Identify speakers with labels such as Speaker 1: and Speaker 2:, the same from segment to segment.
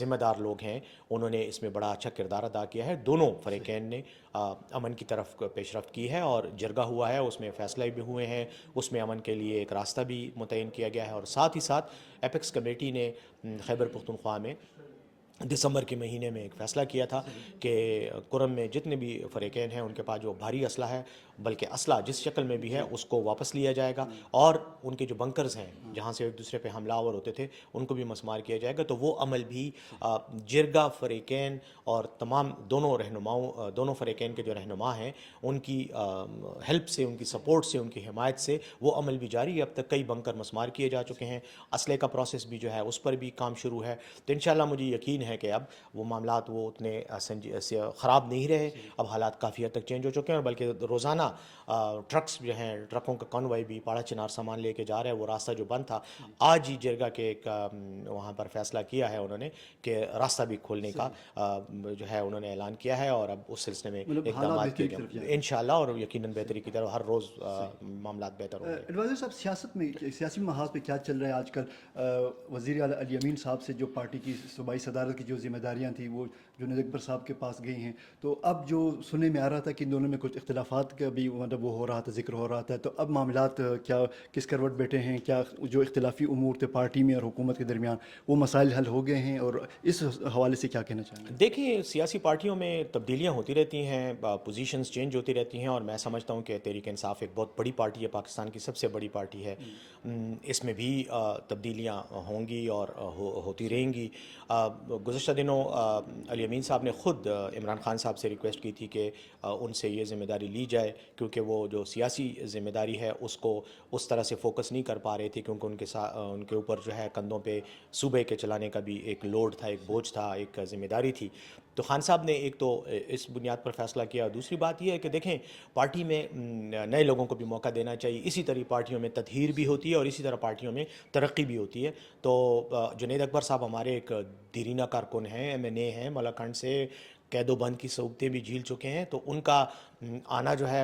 Speaker 1: ذمہ دار لوگ ہیں انہوں نے اس میں بڑا اچھا کردار ادا کیا ہے. دونوں فریقین نے امن کی طرف پیش رفت کی ہے اور جرگہ ہوا ہے, اس میں فیصلے بھی ہوئے ہیں, اس میں امن کے لیے ایک راستہ بھی متعین کیا گیا ہے. اور ساتھ ہی ساتھ ایپیکس کمیٹی نے خیبر پختونخوا میں دسمبر کے مہینے میں ایک فیصلہ کیا تھا کہ کرم میں جتنے بھی فریقین ہیں ان کے پاس جو بھاری اسلحہ ہے, بلکہ اسلحہ جس شکل میں بھی ہے اس کو واپس لیا جائے گا, اور ان کے جو بنکرز ہیں جہاں سے ایک دوسرے پہ حملہ آور ہوتے تھے ان کو بھی مسمار کیا جائے گا. تو وہ عمل بھی جرگہ فریقین اور تمام دونوں فریقین کے جو رہنما ہیں ان کی ہیلپ سے, ان کی سپورٹ سے, ان کی حمایت سے وہ عمل بھی جاری ہے. اب تک کئی بنکر مسمار کیے جا چکے ہیں, اسلحے کا پروسیس بھی جو ہے اس پر بھی کام شروع ہے. تو انشاءاللہ مجھے یقین ہے کہ اب وہ معاملات وہ اتنے خراب نہیں رہے, اب حالات کافی حد تک چینج ہو چکے ہیں, بلکہ روزانہ ٹرکس جو ہیں, ٹرکوں کا کانوائے بھی پاڑا چنار سامان لے کے جا رہا ہے. وہ راستہ جو بند تھا آج ہی جرگہ کے ایک وہاں پر فیصلہ کیا ہے انہوں نے کہ راستہ بھی کھولنے کا جو ہے انہوں نے اعلان کیا ہے, اور اب اس سلسلے میں اقدامات کیے جائیں انشاءاللہ, اور یقیناً بہتری کی طرف ہر روز معاملات بہتر ہوں گے.
Speaker 2: ایڈوائزر صاحب, سیاست میں سیاسی محاذ پہ کیا چل رہا ہے آج کل؟ وزیر اعلیٰ علی امین صاحب سے جو پارٹی کی صوبائی صدارت کی جو ذمہ داریاں تھیں وہ جنید اکبر صاحب کے پاس گئی ہیں, تو اب جو سننے میں آ رہا تھا کہ ان دونوں میں کچھ اختلافات کا بھی مطلب وہ ہو رہا تھا, ذکر ہو رہا تھا, تو اب معاملات کیا کس کروٹ بیٹھے ہیں؟ کیا جو اختلافی امور تھے پارٹی میں اور حکومت کے درمیان وہ مسائل حل ہو گئے ہیں, اور اس حوالے سے کیا کہنا چاہیں گے؟
Speaker 1: دیکھیں, سیاسی پارٹیوں میں تبدیلیاں ہوتی رہتی ہیں, پوزیشنز چینج ہوتی رہتی ہیں, اور میں سمجھتا ہوں کہ تحریک انصاف ایک بہت بڑی پارٹی ہے, پاکستان کی سب سے بڑی پارٹی ہے. اس میں بھی تبدیلیاں ہوں گی اور ہوتی رہیں گی. گزشتہ دنوں علی امین صاحب نے خود عمران خان صاحب سے ریکویسٹ کی تھی کہ ان سے یہ ذمہ داری لی جائے, کیونکہ وہ جو سیاسی ذمہ داری ہے اس کو اس طرح سے فوکس نہیں کر پا رہے تھے, کیونکہ ان کے اوپر جو ہے کندھوں پہ صوبے کے چلانے کا بھی ایک لوڈ تھا, ایک بوجھ تھا, ایک ذمہ داری تھی. تو خان صاحب نے ایک تو اس بنیاد پر فیصلہ کیا. دوسری بات یہ ہے کہ دیکھیں, پارٹی میں نئے لوگوں کو بھی موقع دینا چاہیے. اسی طرح پارٹیوں میں تطہیر بھی ہوتی ہے اور اسی طرح پارٹیوں میں ترقی بھی ہوتی ہے. تو جنید اکبر صاحب ہمارے ایک دیرینہ کارکن ہیں, MNA ہیں, ملاکنڈ سے قید و بند کی صعوبتیں بھی جھیل چکے ہیں. تو ان کا آنا جو ہے,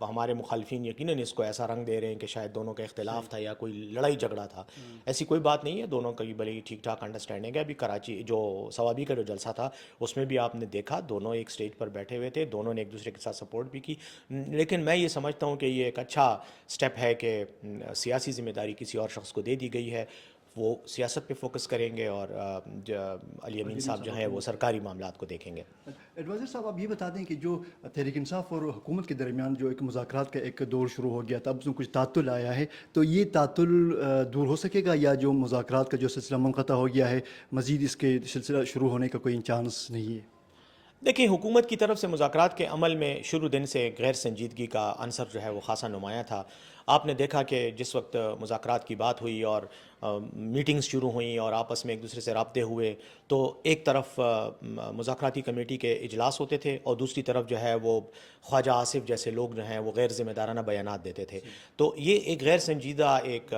Speaker 1: ہمارے مخالفین یقیناً اس کو ایسا رنگ دے رہے ہیں کہ شاید دونوں کا اختلاف تھا یا کوئی لڑائی جھگڑا تھا. ایسی کوئی بات نہیں ہے, دونوں کا بڑی ٹھیک ٹھاک انڈرسٹینڈنگ ہے. ابھی کراچی جو سوابی کا جو جلسہ تھا اس میں بھی آپ نے دیکھا دونوں ایک سٹیج پر بیٹھے ہوئے تھے, دونوں نے ایک دوسرے کے ساتھ سپورٹ بھی کی. لیکن میں یہ سمجھتا ہوں کہ یہ ایک اچھا سٹیپ ہے کہ سیاسی ذمہ داری کسی اور شخص کو دے دی گئی ہے, وہ سیاست پہ فوکس کریں گے, اور علی امین صاحب جو ہیں وہ سرکاری معاملات کو دیکھیں گے.
Speaker 2: ایڈوائزر صاحب, آپ یہ بتا دیں کہ جو تحریک انصاف اور حکومت کے درمیان جو ایک مذاکرات کا ایک دور شروع ہو گیا تھا, اب اس میں کچھ تعطل آیا ہے, تو یہ تعطل دور ہو سکے گا, یا جو مذاکرات کا جو سلسلہ منقطع ہو گیا ہے مزید اس کے سلسلہ شروع ہونے کا کوئی چانس نہیں ہے؟
Speaker 1: دیکھیں, حکومت کی طرف سے مذاکرات کے عمل میں شروع دن سے غیر سنجیدگی کا عنصر جو ہے وہ خاصا نمایاں تھا. آپ نے دیکھا کہ جس وقت مذاکرات کی بات ہوئی اور میٹنگز شروع ہوئیں اور آپس میں ایک دوسرے سے رابطے ہوئے, تو ایک طرف مذاکراتی کمیٹی کے اجلاس ہوتے تھے اور دوسری طرف جو ہے وہ خواجہ آصف جیسے لوگ جو ہیں وہ غیر ذمہ دارانہ بیانات دیتے تھے. تو یہ ایک غیر سنجیدہ ایک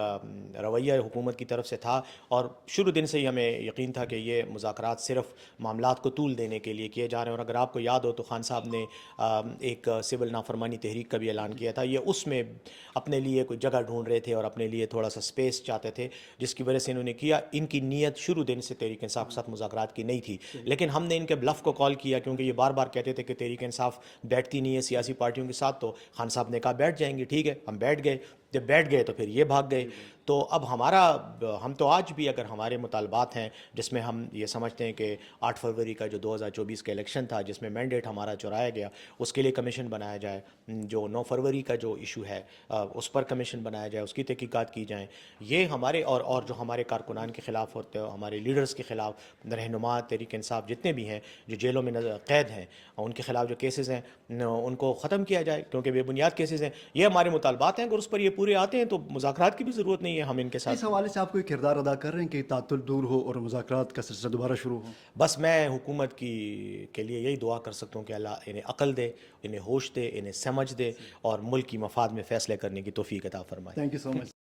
Speaker 1: رویہ حکومت کی طرف سے تھا, اور شروع دن سے ہی ہمیں یقین تھا کہ یہ مذاکرات صرف معاملات کو طول دینے کے لیے کیے جا رہے ہیں. اور اگر آپ کو یاد ہو تو خان صاحب نے ایک سول نافرمانی تحریک کا بھی اعلان کیا تھا. یہ اس میں اپنے لیے کوئی جگہ ڈھونڈ رہے تھے اور اپنے لیے تھوڑا سا سپیس چاہتے تھے, جس کی وجہ سے انہوں نے کیا. ان کی نیت شروع دن سے تحریک انصاف کے ساتھ مذاکرات کی نہیں تھی, لیکن ہم نے ان کے بلف کو کال کیا, کیونکہ یہ بار بار کہتے تھے کہ تحریک انصاف بیٹھتی نہیں ہے سیاسی پارٹیوں کے ساتھ. تو خان صاحب نے کہا بیٹھ جائیں گے, ٹھیک ہے. ہم بیٹھ گئے, جب بیٹھ گئے تو پھر یہ بھاگ گئے. تو اب ہم تو آج بھی اگر ہمارے مطالبات ہیں جس میں ہم یہ سمجھتے ہیں کہ 8 فروری کا جو 2024 کا الیکشن تھا جس میں مینڈیٹ ہمارا چرایا گیا, اس کے لیے کمیشن بنایا جائے. جو 9 فروری کا جو ایشو ہے اس پر کمیشن بنایا جائے, اس کی تحقیقات کی جائیں. یہ ہمارے اور جو ہمارے کارکنان کے خلاف ہوتے ہیں, ہمارے لیڈرز کے خلاف, رہنما تحریک انصاف جتنے بھی ہیں جو جیلوں میں قید ہیں, ان کے خلاف جو کیسز ہیں ان کو ختم کیا جائے, کیونکہ بے بنیاد کیسز ہیں. یہ ہمارے مطالبات ہیں. اگر اس پر یہ پورے آتے ہیں تو مذاکرات کی بھی ضرورت نہیں ہے, ہم ان کے ساتھ.
Speaker 2: اس حوالے سے آپ کوئی کردار ادا کر رہے ہیں کہ تعطل دور ہو اور مذاکرات کا سلسلہ دوبارہ شروع ہو؟
Speaker 1: بس میں حکومت کے لیے یہی دعا کر سکتا ہوں کہ اللہ انہیں عقل دے, انہیں ہوش دے, انہیں سمجھ دے, اور ملک کی مفاد میں فیصلے کرنے کی توفیق عطا فرمائے.
Speaker 2: Thank you so much.